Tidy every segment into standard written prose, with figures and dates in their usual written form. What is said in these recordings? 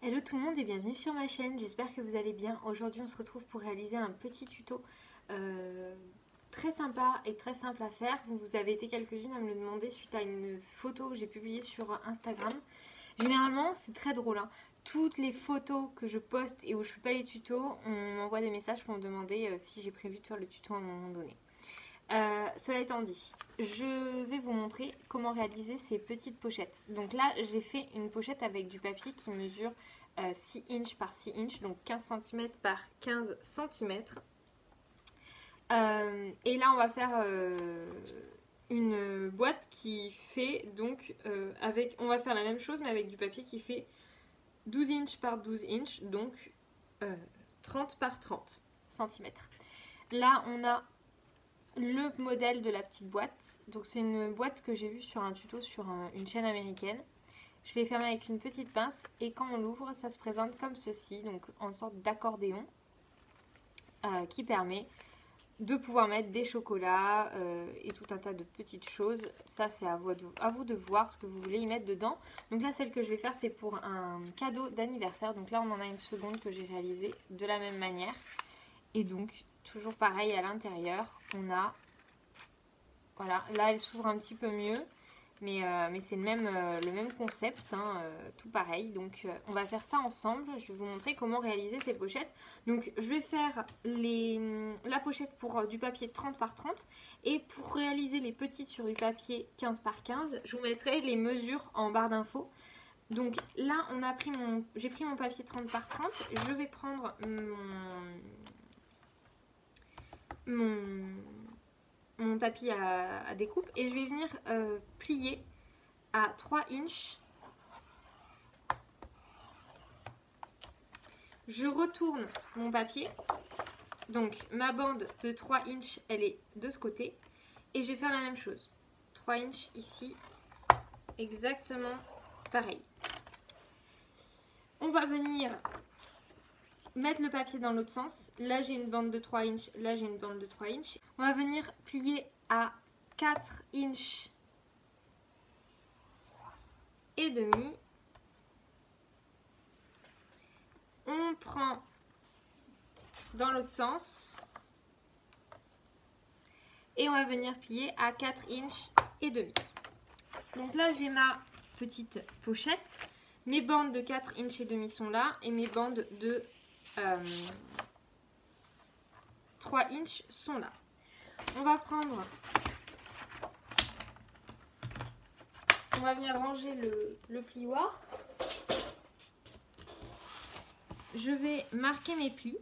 Hello tout le monde et bienvenue sur ma chaîne, j'espère que vous allez bien. Aujourd'hui on se retrouve pour réaliser un petit tuto très sympa et très simple à faire. Vous avez été quelques-unes à me le demander suite à une photo que j'ai publiée sur Instagram. Généralement c'est très drôle, hein. Toutes les photos que je poste et où je fais pas les tutos, on m'envoie des messages pour me demander si j'ai prévu de faire le tuto à un moment donné. Cela étant dit, je vais vous montrer comment réaliser ces petites pochettes. Donc là, j'ai fait une pochette avec du papier qui mesure 6 inches par 6 inches, donc 15 cm par 15 cm. Et là, on va faire une boîte qui fait donc on va faire la même chose mais avec du papier qui fait 12 inches par 12 inches, donc 30 par 30 cm. Là, on a le modèle de la petite boîte. Donc c'est une boîte que j'ai vue sur un tuto sur une chaîne américaine. Je l'ai fermée avec une petite pince et quand on l'ouvre, ça se présente comme ceci, donc en sorte d'accordéon qui permet de pouvoir mettre des chocolats et tout un tas de petites choses. Ça c'est à vous de voir ce que vous voulez y mettre dedans. Donc là celle que je vais faire c'est pour un cadeau d'anniversaire. Donc là on en a une seconde que j'ai réalisée de la même manière. Et donc toujours pareil à l'intérieur, on a, voilà, là elle s'ouvre un petit peu mieux, mais c'est le même concept, hein, tout pareil. Donc on va faire ça ensemble, je vais vous montrer comment réaliser ces pochettes. Donc je vais faire la pochette pour du papier 30 par 30 et pour réaliser les petites sur du papier 15 par 15, je vous mettrai les mesures en barre d'infos. Donc là j'ai pris mon papier 30 par 30, je vais prendre mon tapis à découpe et je vais venir plier à 3 inches. Je retourne mon papier, donc ma bande de 3 inches elle est de ce côté et je vais faire la même chose, 3 inches ici, exactement pareil. On va venir mettre le papier dans l'autre sens. Là j'ai une bande de 3 inches, là j'ai une bande de 3 inches. On va venir plier à 4 inches et demi. On prend dans l'autre sens et on va venir plier à 4 inches et demi. Donc là j'ai ma petite pochette. Mes bandes de 4 inches et demi sont là et mes bandes de 3 inches sont là. On va venir ranger le plioir. Je vais marquer mes plis.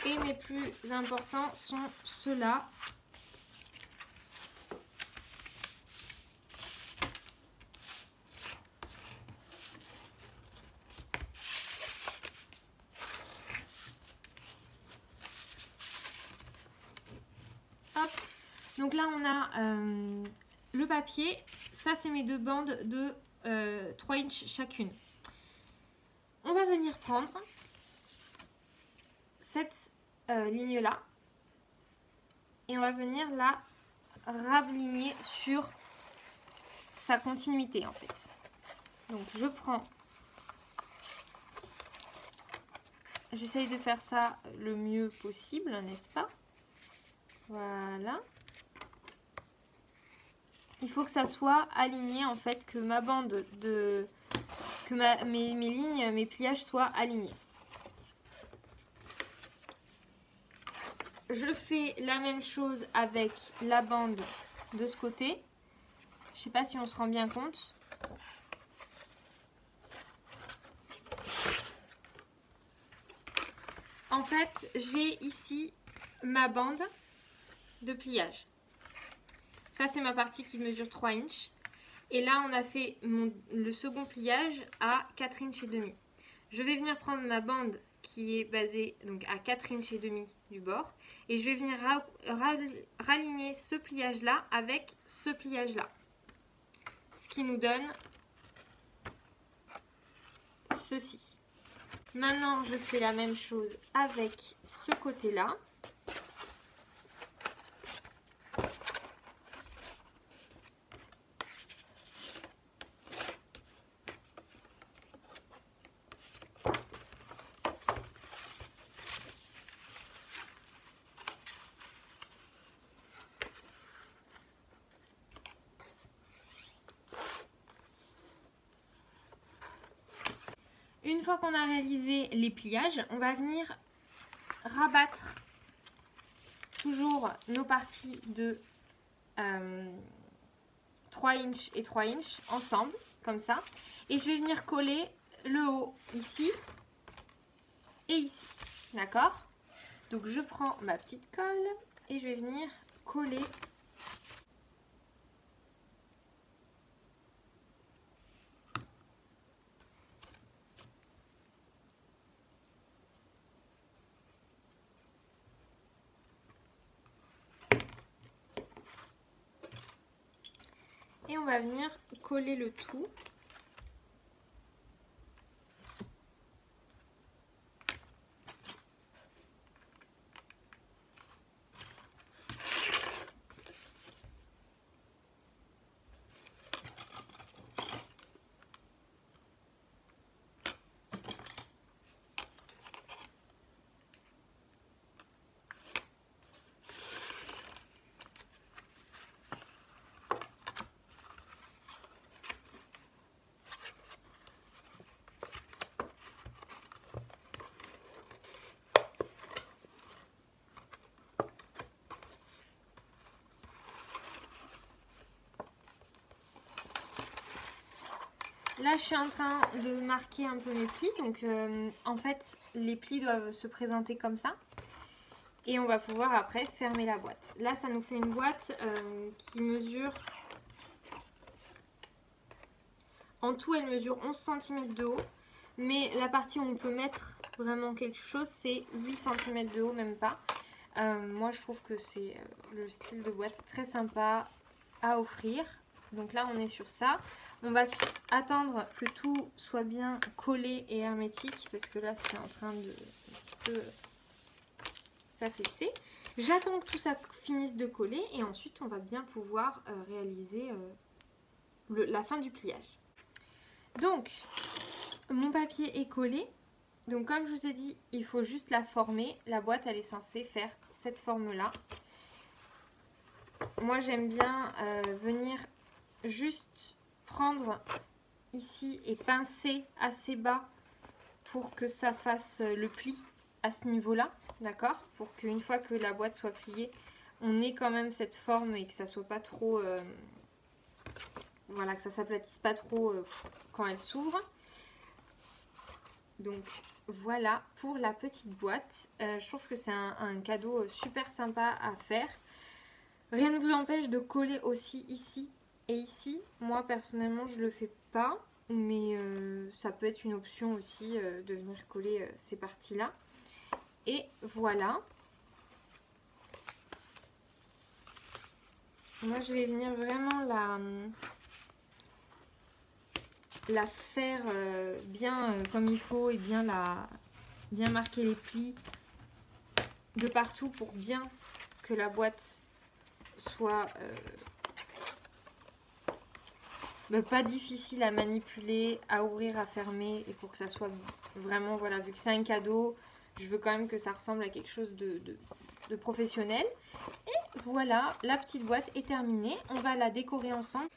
Et mes plus importants sont ceux-là. Hop. Donc là on a le papier, ça c'est mes deux bandes de 3 inches chacune. On va venir prendre cette ligne là et on va venir la raligner sur sa continuité en fait. Donc je prends, j'essaye de faire ça le mieux possible, n'est-ce pas? Voilà. Il faut que ça soit aligné en fait, que ma bande mes lignes, mes pliages soient alignés. Je fais la même chose avec la bande de ce côté. Je ne sais pas si on se rend bien compte. En fait, j'ai ici ma bande de pliage. Ça, c'est ma partie qui mesure 3 inches. Et là, on a fait le second pliage à 4 inches et demi. Je vais venir prendre ma bande qui est basée donc à 4 inches et demi du bord. Et je vais venir raligner ce pliage-là avec ce pliage-là. Ce qui nous donne ceci. Maintenant, je fais la même chose avec ce côté-là. Une fois qu'on a réalisé les pliages, on va venir rabattre toujours nos parties de 3 inches et 3 inches ensemble, comme ça. Et je vais venir coller le haut ici et ici, d'accord? Donc je prends ma petite colle et je vais venir coller . Et on va venir coller le tout . Là, je suis en train de marquer un peu mes plis. Donc, en fait, les plis doivent se présenter comme ça. Et on va pouvoir après fermer la boîte. Là, ça nous fait une boîte qui mesure... En tout, elle mesure 11 cm de haut. Mais la partie où on peut mettre vraiment quelque chose, c'est 8 cm de haut, même pas. Moi, je trouve que c'est le style de boîte très sympa à offrir. Donc là, on est sur ça. On va attendre que tout soit bien collé et hermétique parce que là, c'est en train de un petit peu s'affaisser. J'attends que tout ça finisse de coller et ensuite, on va bien pouvoir réaliser la fin du pliage. Donc, mon papier est collé. Donc, comme je vous ai dit, il faut juste la former. La boîte, elle est censée faire cette forme-là. Moi, j'aime bien venir juste prendre ici et pincer assez bas pour que ça fasse le pli à ce niveau-là, d'accord? Pour qu'une fois que la boîte soit pliée, on ait quand même cette forme et que ça soit pas trop... voilà, que ça s'aplatisse pas trop quand elle s'ouvre. Donc voilà pour la petite boîte. Je trouve que c'est un cadeau super sympa à faire. Rien ne vous empêche de coller aussi ici et ici. Moi personnellement je le fais pas, mais ça peut être une option aussi de venir coller ces parties là. Et voilà. Moi je vais venir vraiment la faire bien comme il faut et bien marquer les plis de partout pour bien que la boîte soit pas difficile à manipuler, à ouvrir, à fermer et pour que ça soit vraiment, voilà, vu que c'est un cadeau, je veux quand même que ça ressemble à quelque chose de professionnel. Et voilà, la petite boîte est terminée, on va la décorer ensemble.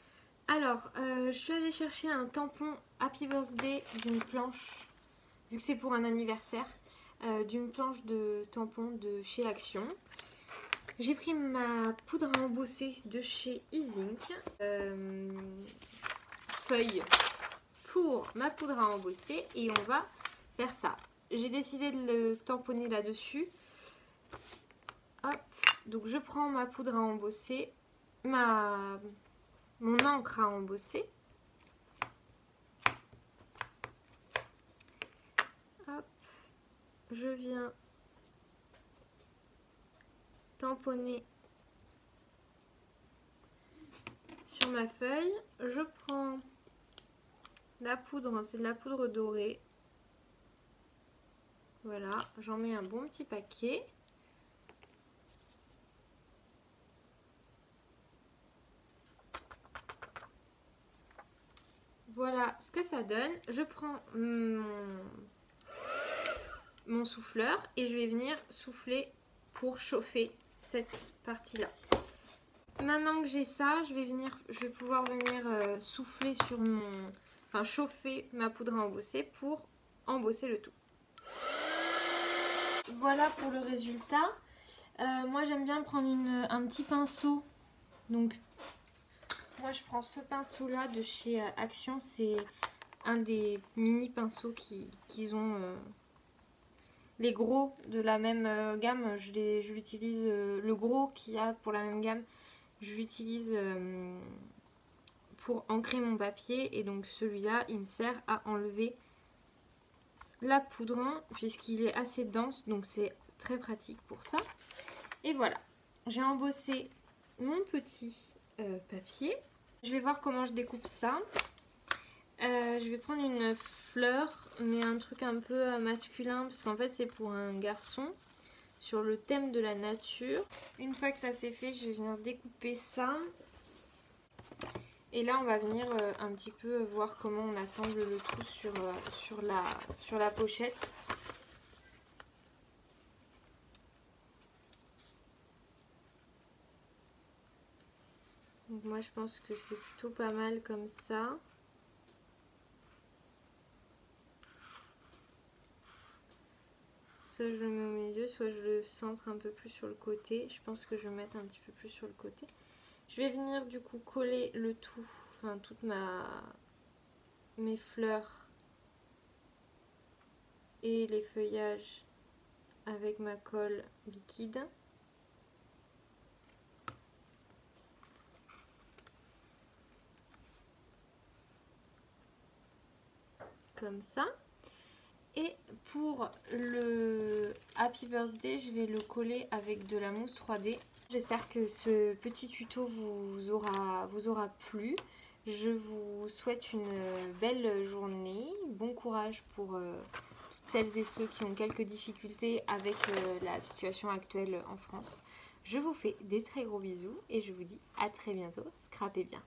Alors, je suis allée chercher un tampon Happy Birthday d'une planche, vu que c'est pour un anniversaire, d'une planche de tampon de chez Action. J'ai pris ma poudre à embosser de chez Izink, feuille pour ma poudre à embosser et on va faire ça. J'ai décidé de le tamponner là-dessus. Hop, donc je prends ma poudre à embosser, mon encre à embosser. Hop, je viens tamponner sur ma feuille. Je prends la poudre, c'est de la poudre dorée. Voilà, j'en mets un bon petit paquet. Voilà ce que ça donne. Je prends mon souffleur et je vais venir souffler pour chauffer cette partie-là. Maintenant que j'ai ça, je vais pouvoir venir souffler sur chauffer ma poudre à embosser pour embosser le tout. Voilà pour le résultat. Moi j'aime bien prendre un petit pinceau. Donc moi je prends ce pinceau là de chez Action. C'est un des mini pinceaux qu'ils ont. Les gros de la même gamme, je l'utilise. Le gros qu'il y a pour la même gamme, je l'utilise pour ancrer mon papier. Et donc celui-là il me sert à enlever la poudre puisqu'il est assez dense, donc c'est très pratique pour ça. Et voilà, j'ai embossé mon petit papier. Je vais voir comment je découpe ça. Je vais prendre une fleur, mais un truc un peu masculin parce qu'en fait c'est pour un garçon, sur le thème de la nature. Une fois que ça c'est fait, je vais venir découper ça. Et là on va venir un petit peu voir comment on assemble le tout sur la pochette. Donc moi je pense que c'est plutôt pas mal comme ça. Soit je le mets au milieu, soit je le centre un peu plus sur le côté. Je pense que je vais mettre un petit peu plus sur le côté. Je vais venir du coup coller le tout, enfin toutes mes fleurs et les feuillages avec ma colle liquide. Comme ça. Et pour le Happy Birthday, je vais le coller avec de la mousse 3D. J'espère que ce petit tuto vous aura plu. Je vous souhaite une belle journée. Bon courage pour toutes celles et ceux qui ont quelques difficultés avec la situation actuelle en France. Je vous fais des très gros bisous et je vous dis à très bientôt. Scrapez bien.